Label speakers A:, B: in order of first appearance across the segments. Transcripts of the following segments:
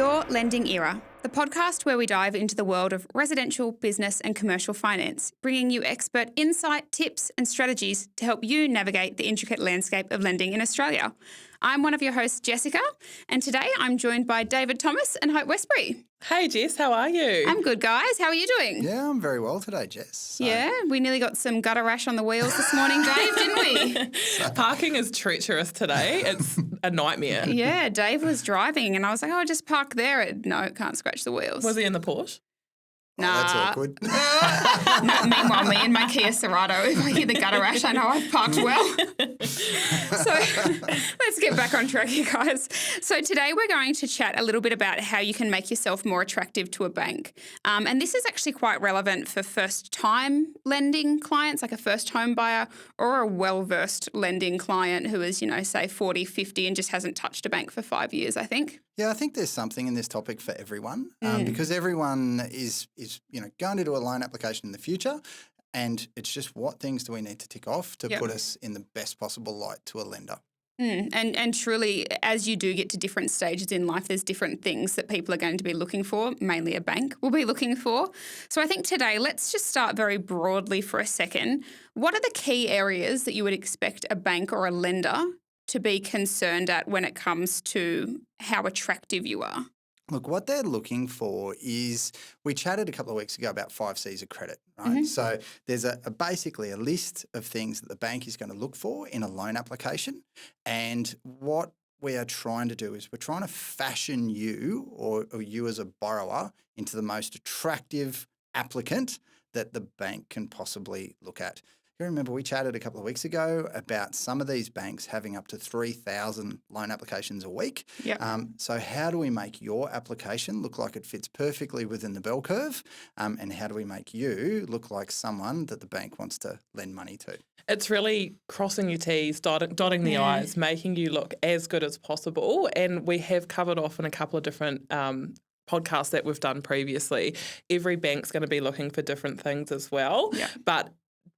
A: Your Lending Era, the podcast where we dive into the world of residential, business, and commercial finance, bringing you expert insight, tips, and strategies to help you navigate the intricate landscape of lending in Australia. I'm one of your hosts, Jessica, and today I'm joined by David Thomas and Hope Westbury.
B: Hey Jess, how are you?
A: I'm good, guys. How are you doing?
C: Yeah, I'm very well today, Jess. So.
A: Yeah, we nearly got some gutter rash on the wheels this morning, Dave, didn't we?
B: Parking is treacherous today. It's a nightmare.
A: Yeah, Dave was driving and I was like, oh, just park there. No, can't scratch the wheels.
B: Was he in the Porsche?
C: Oh, that's awkward.
A: No, meanwhile, me and my Kia Cerato, if I hear the gutter rash, I know I've parked well. So let's get back on track, you guys. So today we're going to chat a little bit about how you can make yourself more attractive to a bank. And this is actually quite relevant for first-time lending clients, like a first home buyer, or a well-versed lending client who is, say 40, 50 and just hasn't touched a bank for 5 years, I think.
C: Yeah, I think there's something in this topic for everyone because everyone is going to do a loan application in the future, and it's just what things do we need to tick off to put us in the best possible light to a lender.
A: And truly, as you do get to different stages in life, there's different things that people are going to be looking for, mainly a bank will be looking for. So I think today, let's just start very broadly for a second. What are the key areas that you would expect a bank or a lender to be concerned at when it comes to how attractive you are?
C: Look, what they're looking for is, we chatted a couple of weeks ago about 5 C's of credit, right? So there's basically a list of things that the bank is going to look for in a loan application. And what we are trying to do is we're trying to fashion you or you as a borrower into the most attractive applicant that the bank can possibly look at. You remember we chatted a couple of weeks ago about some of these banks having up to 3,000 loan applications a week.
A: Yep.
C: So how do we make your application look like it fits perfectly within the bell curve? And how do we make you look like someone that the bank wants to lend money to?
B: It's really crossing your T's, dotting the I's, making you look as good as possible. And we have covered off in a couple of different podcasts that we've done previously. Every bank's going to be looking for different things as well.
A: Yeah.
B: But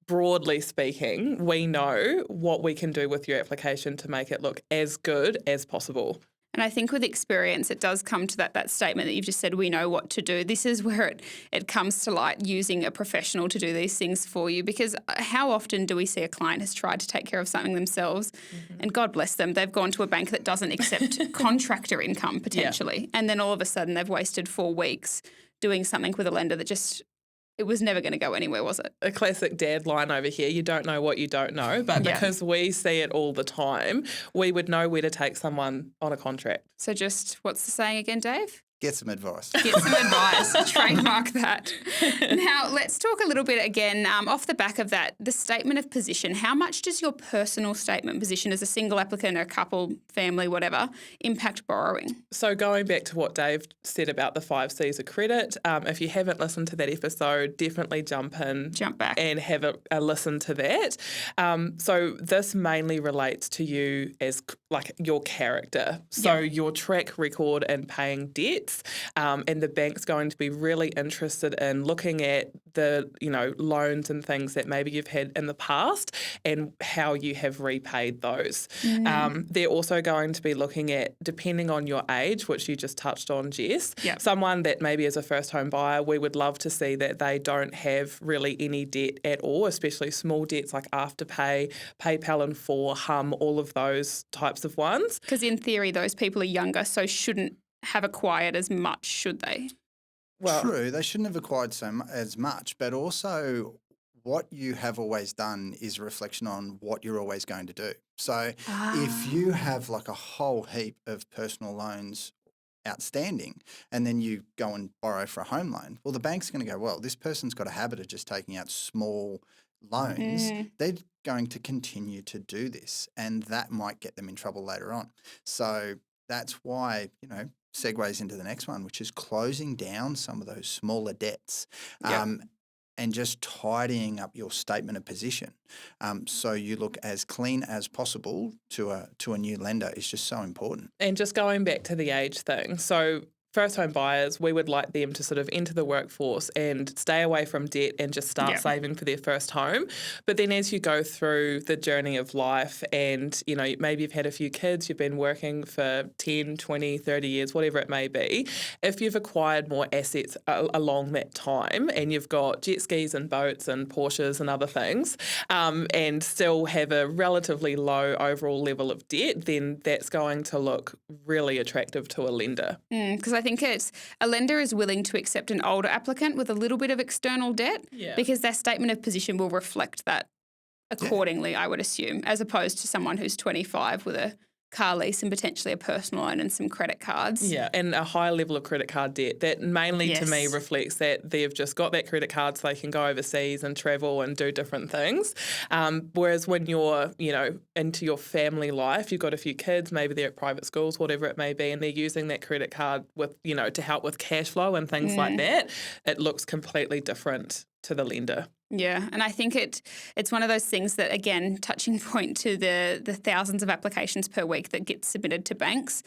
B: broadly speaking, we know what we can do with your application to make it look as good as possible.
A: And I think with experience, it does come to that statement that you've just said, we know what to do. This is where it comes to light, using a professional to do these things for you, because how often do we see a client has tried to take care of something themselves and God bless them, they've gone to a bank that doesn't accept contractor income potentially. And then all of a sudden they've wasted 4 weeks doing something with a lender that just, it was never going to go anywhere, was it?
B: A classic dad line over here, you don't know what you don't know, but because we see it all the time, we would know where to take someone on a contract.
A: So just, what's the saying again, Dave?
C: Get some advice.
A: Get some advice. Trademark that. Now, let's talk a little bit again off the back of that, the statement of position. How much does your personal statement position as a single applicant, a couple, family, whatever, impact borrowing?
B: So going back to what Dave said about the 5 C's of credit, if you haven't listened to that episode, definitely jump back and have a listen to that. So this mainly relates to you as like your character. So your track record in paying debts. And the bank's going to be really interested in looking at the, loans and things that maybe you've had in the past and how you have repaid those. They're also going to be looking at, depending on your age, which you just touched on, Jess, someone that maybe is a first home buyer, we would love to see that they don't have really any debt at all, especially small debts like Afterpay, PayPal in 4, Hum, all of those types of ones.
A: Because in theory, those people are younger, so shouldn't have acquired as much, should they?
C: Well, true, they shouldn't have acquired as much, but also what you have always done is a reflection on what you're always going to do. So if you have like a whole heap of personal loans outstanding and then you go and borrow for a home loan, well, the bank's going to go, well, this person's got a habit of just taking out small loans. They're going to continue to do this, and that might get them in trouble later on. So that's why, segues into the next one, which is closing down some of those smaller debts and just tidying up your statement of position so you look as clean as possible to a new lender is just so important.
B: And just going back to the age thing, so first home buyers, we would like them to sort of enter the workforce and stay away from debt and just start saving for their first home. But then as you go through the journey of life and, you know, maybe you've had a few kids, you've been working for 10, 20, 30 years, whatever it may be, if you've acquired more assets along that time and you've got jet skis and boats and Porsches and other things, and still have a relatively low overall level of debt, then that's going to look really attractive to a lender.
A: Because I think a lender is willing to accept an older applicant with a little bit of external debt because their statement of position will reflect that accordingly, I would assume, as opposed to someone who's 25 with a car lease and potentially a personal loan and some credit cards.
B: Yeah, and a high level of credit card debt. That mainly to me reflects that they've just got that credit card so they can go overseas and travel and do different things. Whereas when you're, you know, into your family life, you've got a few kids, maybe they're at private schools, whatever it may be, and they're using that credit card with, you know, to help with cash flow and things like that, it looks completely different to the lender.
A: Yeah, and I think it's one of those things that, again, touching point to the thousands of applications per week that get submitted to banks,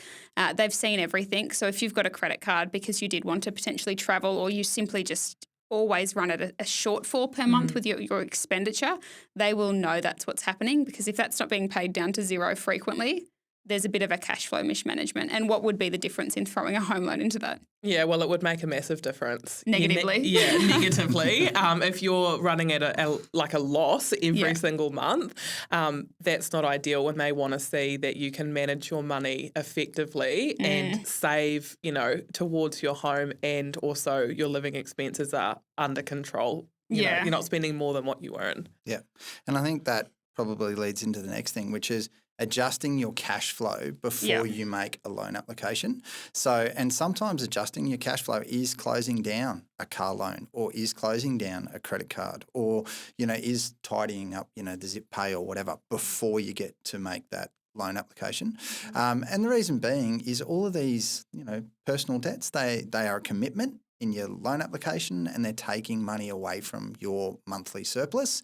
A: they've seen everything. So if you've got a credit card because you did want to potentially travel or you simply just always run at a shortfall per month with your expenditure, they will know that's what's happening, because if that's not being paid down to zero frequently, there's a bit of a cash flow mismanagement. And what would be the difference in throwing a home loan into that?
B: Yeah, well, it would make a massive difference.
A: Negatively?
B: Negatively. If you're running at a loss every single month, that's not ideal, when they want to see that you can manage your money effectively and save, you know, towards your home, and also your living expenses are under control. You know, you're not spending more than what you earn.
C: Yeah. And I think that probably leads into the next thing, which is adjusting your cash flow before you make a loan application. So, and sometimes adjusting your cash flow is closing down a car loan, or is closing down a credit card, or, you know, is tidying up, you know, the zip pay or whatever before you get to make that loan application. And the reason being is all of these, you know, personal debts, they are a commitment in your loan application, and they're taking money away from your monthly surplus.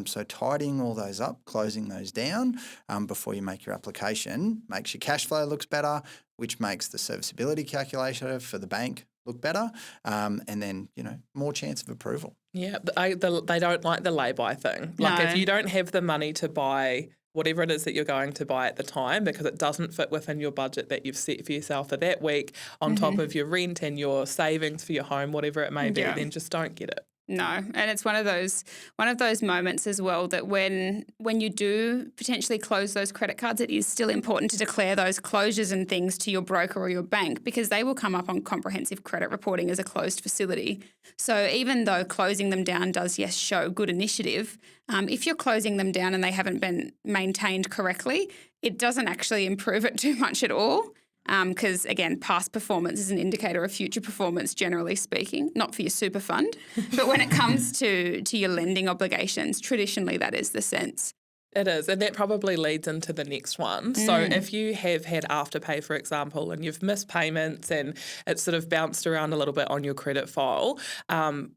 C: So tidying all those up, closing those down before you make your application makes your cash flow looks better, which makes the serviceability calculator for the bank look better, and then, you know, more chance of approval.
B: Yeah, they don't like the lay-by thing. Like, if you don't have the money to buy whatever it is that you're going to buy at the time, because it doesn't fit within your budget that you've set for yourself for that week, on top of your rent and your savings for your home, whatever it may be, then just don't get it.
A: No, and it's one of those moments as well that when you do potentially close those credit cards, it is still important to declare those closures and things to your broker or your bank, because they will come up on comprehensive credit reporting as a closed facility. So even though closing them down does, yes, show good initiative, if you're closing them down and they haven't been maintained correctly, it doesn't actually improve it too much at all. Because, again, past performance is an indicator of future performance, generally speaking, not for your super fund. But when it comes to your lending obligations, traditionally that is the sense.
B: It is, and that probably leads into the next one. So if you have had Afterpay, for example, and you've missed payments and it's sort of bounced around a little bit on your credit file,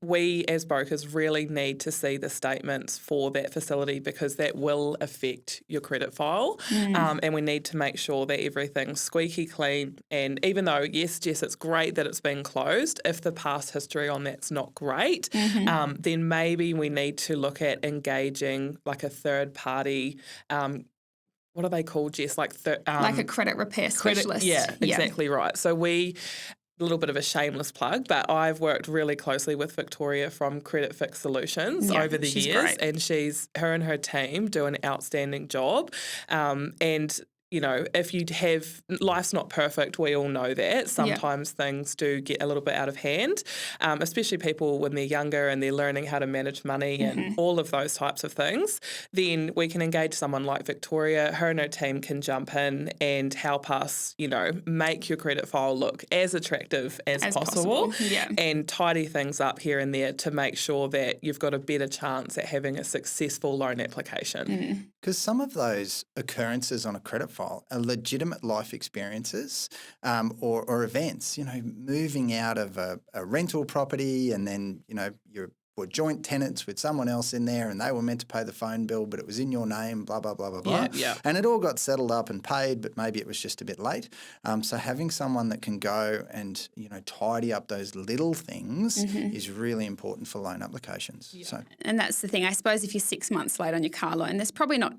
B: we as brokers really need to see the statements for that facility, because that will affect your credit file. And we need to make sure that everything's squeaky clean. And even though, yes, Jess, it's great that it's been closed, if the past history on that's not great, then maybe we need to look at engaging like a third party. What are they called, Jess? Like
A: a credit repair specialist.
B: Exactly right. So a little bit of a shameless plug, but I've worked really closely with Victoria from Credit Fix Solutions over the years,
A: great.
B: And her and her team do an outstanding job. And you know, if you have, life's not perfect, we all know that. Sometimes things do get a little bit out of hand, especially people when they're younger and they're learning how to manage money and all of those types of things. Then we can engage someone like Victoria. Her and her team can jump in and help us, you know, make your credit file look as attractive as possible. And tidy things up here and there to make sure that you've got a better chance at having a successful loan application.
C: Because some of those occurrences on a credit file are legitimate life experiences or events, you know, moving out of a rental property, and then, you know, you're were joint tenants with someone else in there and they were meant to pay the phone bill, but it was in your name, blah, blah, blah, blah, blah.
B: Yeah.
C: And it all got settled up and paid, but maybe it was just a bit late. So having someone that can go and, tidy up those little things is really important for loan applications.
B: Yeah.
C: So,
A: and that's the thing. I suppose if you're 6 months late on your car loan, there's probably not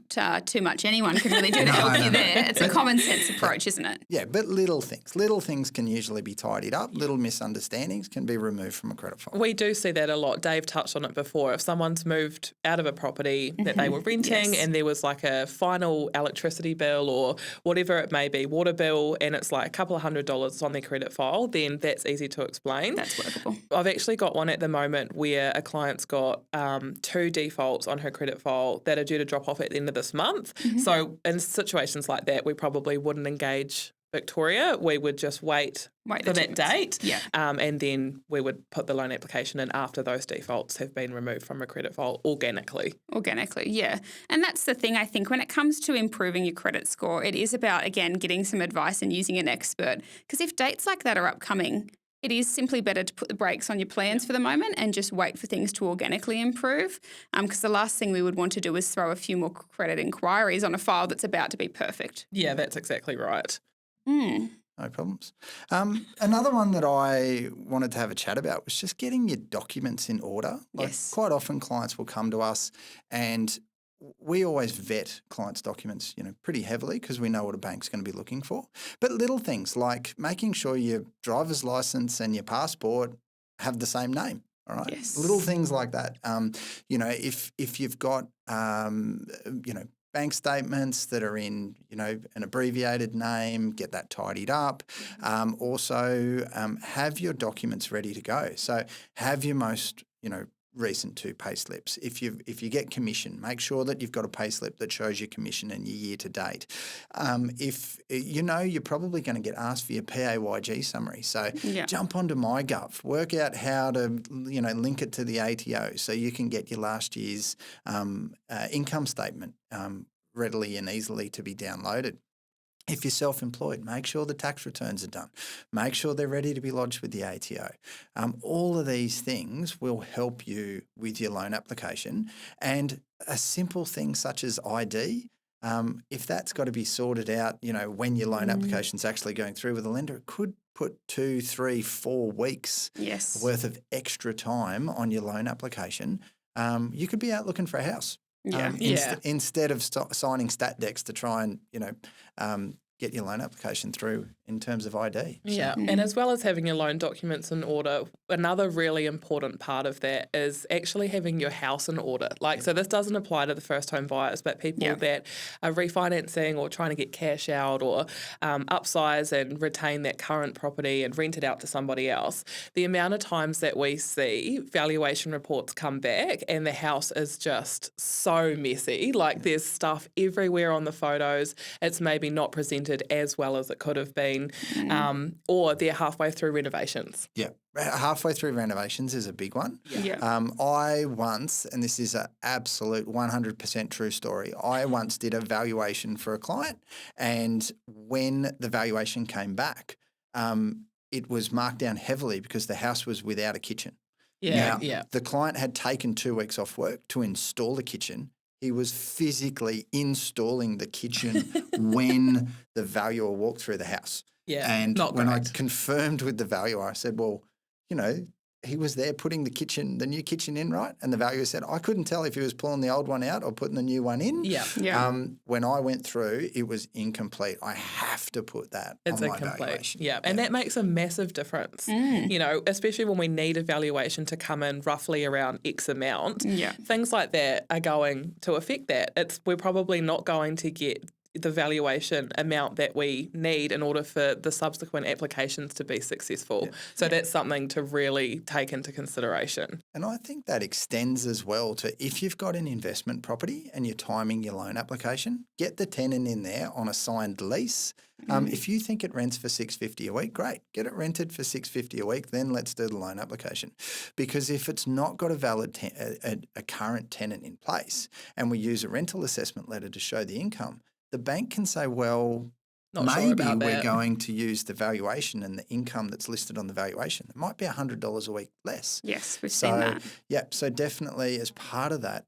A: too much anyone can really do to help you there. It's a common sense approach, isn't it?
C: yeah, but little things can usually be tidied up. Little misunderstandings can be removed from a credit file.
B: We do see that a lot. Dave touched on it before. If someone's moved out of a property that they were renting and there was like a final electricity bill or whatever it may be, water bill, and it's like a couple of $100 on their credit file, then that's easy to explain.
A: That's workable.
B: I've actually got one at the moment where a client's got 2 defaults on her credit file that are due to drop off at the end of this month. So in situations like that, we probably wouldn't engage Victoria. We would just wait for that date, and then we would put the loan application in after those defaults have been removed from a credit file organically.
A: Organically, yeah. And that's the thing, I think, when it comes to improving your credit score, it is about, again, getting some advice and using an expert. Because if dates like that are upcoming, it is simply better to put the brakes on your plans for the moment and just wait for things to organically improve. Because the last thing we would want to do is throw a few more credit inquiries on a file that's about to be perfect.
B: Yeah, that's exactly right.
C: No problems. Another one that I wanted to have a chat about was just getting your documents in order.
A: Yes.
C: Quite often clients will come to us and we always vet clients' documents, pretty heavily because we know what a bank's going to be looking for. But little things like making sure your driver's license and your passport have the same name. All right.
A: Yes.
C: Little things like that. If you've got, bank statements that are in, an abbreviated name, get that tidied up. Also, have your documents ready to go. So have your most, recent 2 pay slips. If you get commission, make sure that you've got a pay slip that shows your commission and your year to date. If you're probably going to get asked for your PAYG summary, so jump onto MyGov, work out how to link it to the ATO so you can get your last year's income statement readily and easily to be downloaded. If you're self-employed, make sure the tax returns are done. Make sure they're ready to be lodged with the ATO. All of these things will help you with your loan application. And a simple thing such as ID, if that's got to be sorted out, when your loan application's actually going through with a lender, it could put 2, 3, 4 weeks worth of extra time on your loan application. You could be out looking for a house. Instead of signing stat decks to try and, get your loan application through in terms of ID.
B: Yeah, and as well as having your loan documents in order, another really important part of that is actually having your house in order. So this doesn't apply to the first home buyers, but people that are refinancing or trying to get cash out or upsize and retain that current property and rent it out to somebody else. The amount of times that we see valuation reports come back and the house is just so messy. There's stuff everywhere on the photos. It's maybe not presented as well as it could have been, or they're halfway through renovations.
C: Yeah. Halfway through renovations is a big one.
A: Yeah.
C: I once, and this is an absolute 100% true story, I once did a valuation for a client, and when the valuation came back, it was marked down heavily because the house was without a kitchen. Now, the client had taken 2 weeks off work to install the kitchen. He was physically installing the kitchen when the valuer walked through the house.
B: Yeah,
C: and
B: not
C: when
B: great.
C: I confirmed with the valuer, I said, well, he was there putting the new kitchen in, right? And the valuer said, I couldn't tell if he was pulling the old one out or putting the new one in.
A: Yeah.
C: When I went through, it was incomplete. I have to put that on my valuation.
B: Yeah, and that makes a massive difference, especially when we need a valuation to come in roughly around X amount.
A: Yeah.
B: Things like that are going to affect that. We're probably not going to get the valuation amount that we need in order for the subsequent applications to be successful. So that's something to really take into consideration.
C: And I think that extends as well to if you've got an investment property and you're timing your loan application, get the tenant in there on a signed lease. If you think it rents for $650 a week, great. Get it rented for $650 a week, then let's do the loan application. Because if it's not got a valid a current tenant in place and we use a rental assessment letter to show the income, the bank can say, well,
B: Not sure
C: maybe
B: about
C: we're
B: that.
C: going to use the valuation and the income that's listed on the valuation. It might be $100 a week less.
A: Yes, we've seen that.
C: Yeah, so definitely as part of that,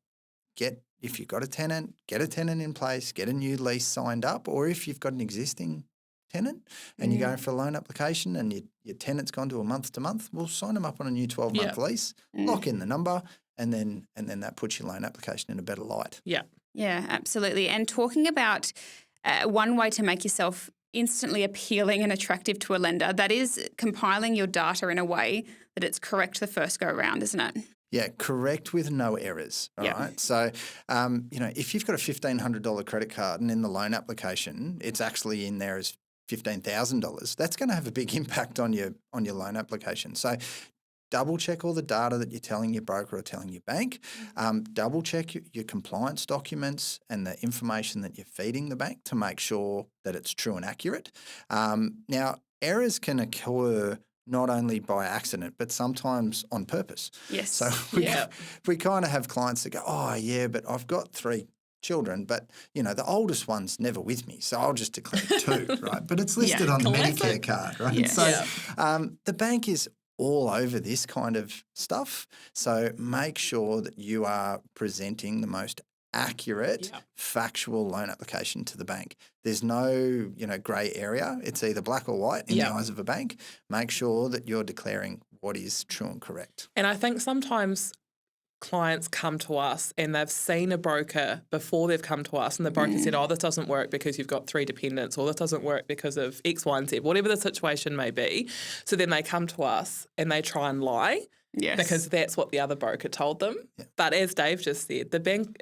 C: if you've got a tenant, get a tenant in place, get a new lease signed up, or if you've got an existing tenant and you're going for a loan application and your tenant's gone to a month-to-month, we'll sign them up on a new 12-month lease, lock in the number, and then that puts your loan application in a better light.
B: Yeah.
A: Yeah, absolutely. And talking about one way to make yourself instantly appealing and attractive to a lender, that is compiling your data in a way that it's correct the first go around, isn't it?
C: Yeah, correct with no errors. All right. So, if you've got a $1,500 credit card and in the loan application, it's actually in there as $15,000, that's going to have a big impact on your loan application. So double check all the data that you're telling your broker or telling your bank. Double check your compliance documents and the information that you're feeding the bank to make sure that it's true and accurate. Now, errors can occur not only by accident, but sometimes on purpose.
A: Yes.
C: So we kind of have clients that go, oh, yeah, but I've got 3 children, but, the oldest one's never with me, so I'll just declare 2, right? But it's listed on the Medicare card, right?
A: Yeah.
C: So the bank is all over this kind of stuff. So make sure that you are presenting the most accurate, factual loan application to the bank. There's no, grey area. It's either black or white in the eyes of a bank. Make sure that you're declaring what is true and correct.
B: And I think sometimes clients come to us and they've seen a broker before they've come to us, and the broker said, oh, this doesn't work because you've got 3 dependents, or this doesn't work because of X, Y, and Z, whatever the situation may be. So then they come to us and they try and lie because that's what the other broker told them. Yeah. But as Dave just said, the bank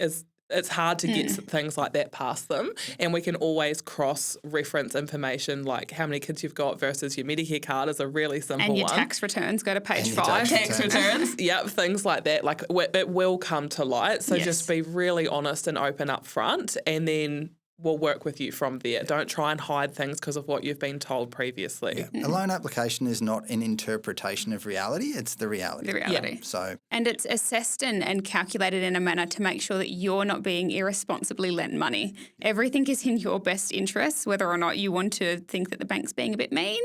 B: it's hard to get things like that past them, and we can always cross-reference information like how many kids you've got versus your Medicare card is a really simple one.
A: And your tax returns, go to page 5.
B: Tax returns, things like that. Like it will come to light, so just be really honest and open up front, and then we'll work with you from there. Don't try and hide things because of what you've been told previously.
C: Yeah. A loan application is not an interpretation of reality, it's the reality.
A: The reality.
C: So,
A: and it's assessed and calculated in a manner to make sure that you're not being irresponsibly lent money. Everything is in your best interests, whether or not you want to think that the bank's being a bit mean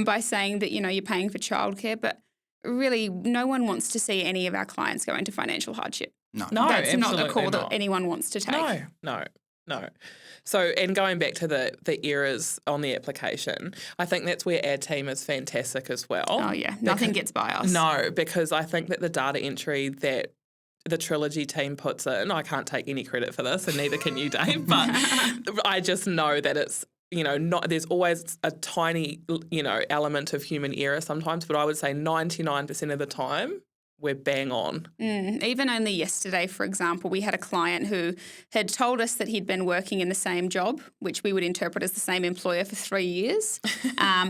A: by saying that, you're paying for childcare. But really, no one wants to see any of our clients go into financial hardship.
C: No,
A: that's not the call that anyone wants to take.
B: No. So, and going back to the errors on the application, I think that's where our team is fantastic as well.
A: Oh, yeah. Nothing gets by us.
B: No, because I think that the data entry that the Trilogy team puts in, I can't take any credit for this, and neither can you, Dave, but I just know that it's, there's always a tiny, element of human error sometimes, but I would say 99% of the time, we're bang on.
A: Even only yesterday, for example, we had a client who had told us that he'd been working in the same job, which we would interpret as the same employer for 3 years.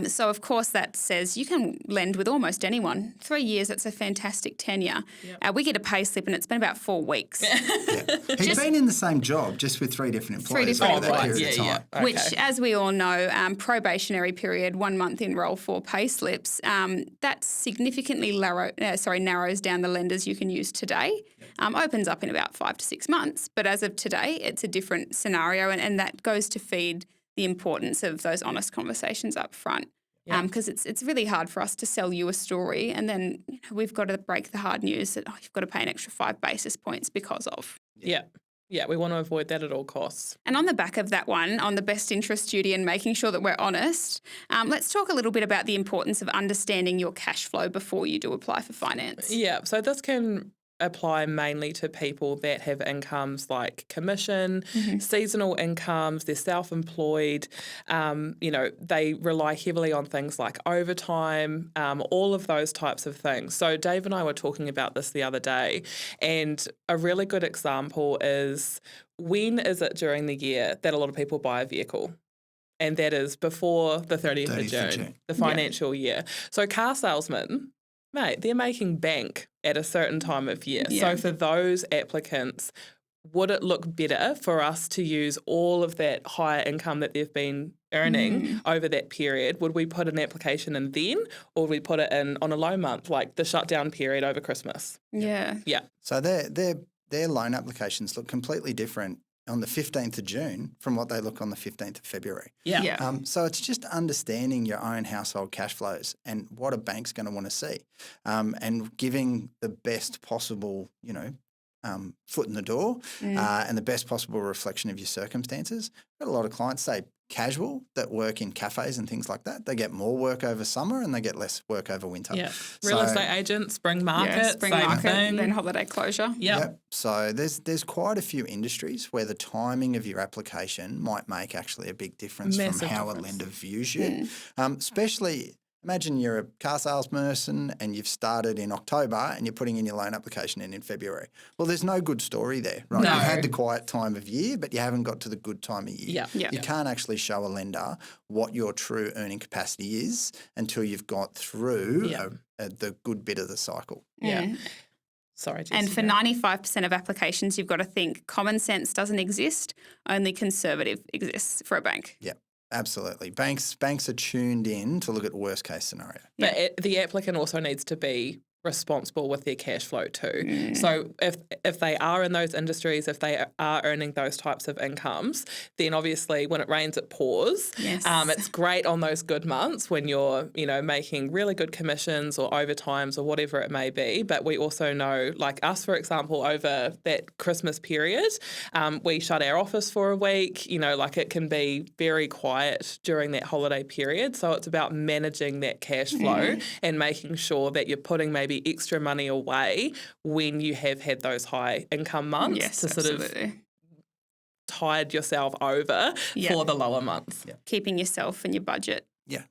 A: So, of course, that says you can lend with almost anyone. 3 years, that's a fantastic tenure. Yep. We get a pay slip and it's been about 4 weeks.
C: He'd been in the same job, just with 3 different employers over that period of time.
A: Okay. Which, as we all know, probationary period, 1 month in roll 4 pay slips, that significantly narrows down the lenders you can use today. Opens up in about 5 to 6 months. But as of today, it's a different scenario, and that goes to feed the importance of those honest conversations up front. Because it's really hard for us to sell you a story, and then we've got to break the hard news that you've got to pay an extra 5 basis points because of.
B: Yeah, we want to avoid that at all costs.
A: And on the back of that one, on the best interest duty and making sure that we're honest, let's talk a little bit about the importance of understanding your cash flow before you do apply for finance. Yeah,
B: so this can apply mainly to people that have incomes like commission, seasonal incomes, they're self-employed, they rely heavily on things like overtime, all of those types of things. So Dave and I were talking about this the other day, and a really good example is, when is it during the year that a lot of people buy a vehicle? And that is before the 30th of June, the financial year. So car salesmen, mate, they're making bank at a certain time of year. So for those applicants, would it look better for us to use all of that higher income that they've been earning over that period? Would we put an application in then, or would we put it in on a low month, like the shutdown period over Christmas?
A: Yeah.
C: So their loan applications look completely different on the 15th of June from what they look on the 15th of February.
B: Yeah.
C: So it's just understanding your own household cash flows and what a bank's going to want to see, and giving the best possible, foot in the door and the best possible reflection of your circumstances. I've got a lot of clients, say casual, that work in cafes and things like that. They get more work over summer and they get less work over winter.
B: Yeah. Real estate agents, spring market,
A: spring
B: same
A: market,
B: thing.
A: then holiday closure.
C: Yep. So there's quite a few industries where the timing of your application might make actually a big difference
B: Massive
C: from how
B: difference.
C: a lender views you. Especially, imagine you're a car salesperson and you've started in October and you're putting in your loan application in February. Well, there's no good story there, right?
B: No.
C: You've had the quiet time of year, but you haven't got to the good time of year.
B: Yeah.
C: You can't actually show a lender what your true earning capacity is until you've got through the good bit of the cycle.
B: Yeah. Sorry, Jess,
A: And for 95% of applications, you've got to think common sense doesn't exist, only conservative exists for a bank.
C: Yeah. Absolutely. Banks are tuned in to look at worst case scenario.
B: But the applicant also needs to be responsible with their cash flow too. So if they are in those industries, if they are earning those types of incomes, then obviously when it rains it pours.
A: Yes.
B: It's great on those good months when you're, making really good commissions or overtimes or whatever it may be. But we also know, like us, for example, over that Christmas period, we shut our office for a week. It can be very quiet during that holiday period. So it's about managing that cash flow and making sure that you're putting maybe extra money away when you have had those high income months to sort of tide yourself over for the lower months.
C: Yeah.
A: Keeping yourself and your budget.
C: Yeah.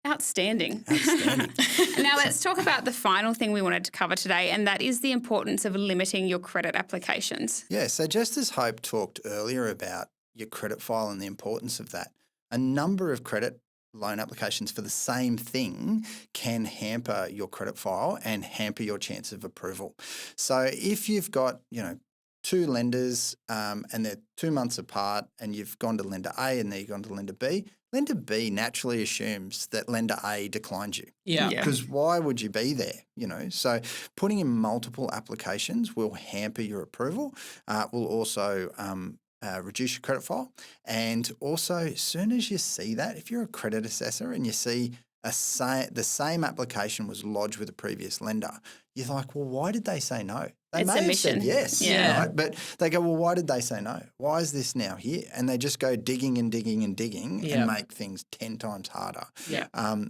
A: Outstanding.
C: Outstanding.
A: Now let's talk about the final thing we wanted to cover today, and that is the importance of limiting your credit applications.
C: Yeah, so just as Hope talked earlier about your credit file and the importance of that, a number of credit loan applications for the same thing can hamper your credit file and hamper your chance of approval. So if you've got, two lenders and they're 2 months apart and you've gone to lender A and then you've gone to lender B naturally assumes that lender A declines you.
B: Yeah.
C: Because why would you be there? So putting in multiple applications will hamper your approval, will also reduce your credit file. And also, as soon as you see that, if you're a credit assessor and you see the same application was lodged with a previous lender, you're like, well, why did they say no? They may have said yes, right? But they go, well, why did they say no? Why is this now here? And they just go digging and digging and digging and make things 10 times harder.
B: Yeah.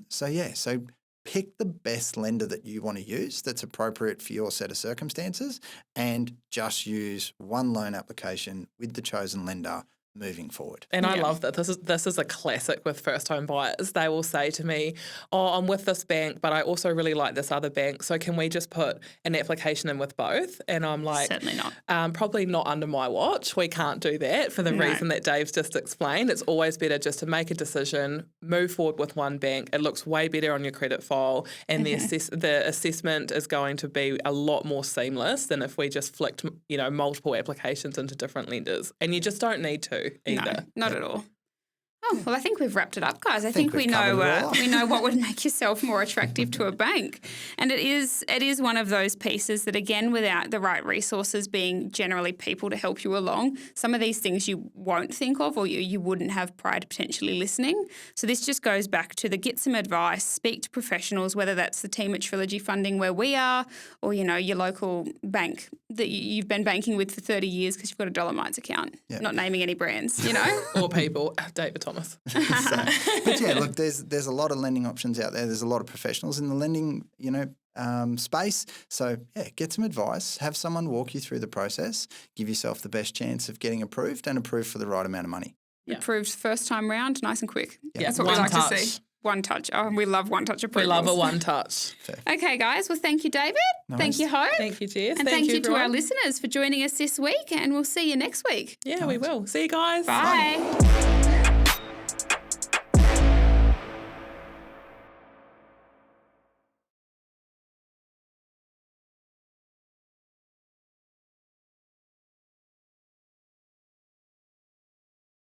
C: So pick the best lender that you want to use that's appropriate for your set of circumstances and just use one loan application with the chosen lender moving forward.
B: And I love that. This is a classic with first home buyers. They will say to me, oh, I'm with this bank, but I also really like this other bank. So can we just put an application in with both? And I'm like,
A: certainly not.
B: Probably not under my watch. We can't do that for the reason that Dave's just explained. It's always better just to make a decision, move forward with one bank. It looks way better on your credit file, and the assessment is going to be a lot more seamless than if we just flicked, multiple applications into different lenders. And you just don't need to either.
A: No, not at all. Oh, well, I think we've wrapped it up, guys. I think we
C: we've
A: know
C: covered it all.
A: we know what would make yourself more attractive to a bank. And it is one of those pieces that, again, without the right resources being generally people to help you along, some of these things you won't think of or you wouldn't have prior to potentially listening. So this just goes back to the get some advice, speak to professionals, whether that's the team at Trilogy Funding where we are or, your local bank that you've been banking with for 30 years because you've got a Dolomites account, not naming any brands,
B: Or people, David Thomas.
C: But yeah, look, there's a lot of lending options out there. There's a lot of professionals in the lending, space. So yeah, get some advice, have someone walk you through the process, give yourself the best chance of getting approved and approved for the right amount of money.
A: Approved first time round, nice and quick.
B: Yeah.
A: That's what we like to see. One touch. Oh, we love one touch approvals.
B: We love a one touch.
A: Okay, guys. Well, thank you, David.
C: Nice.
A: Thank you, Hope.
B: Thank you, Jess.
A: And thank you to
B: everyone.
A: our listeners for joining us this week. And we'll see you next week.
B: Yeah, we will. See you guys.
A: Bye.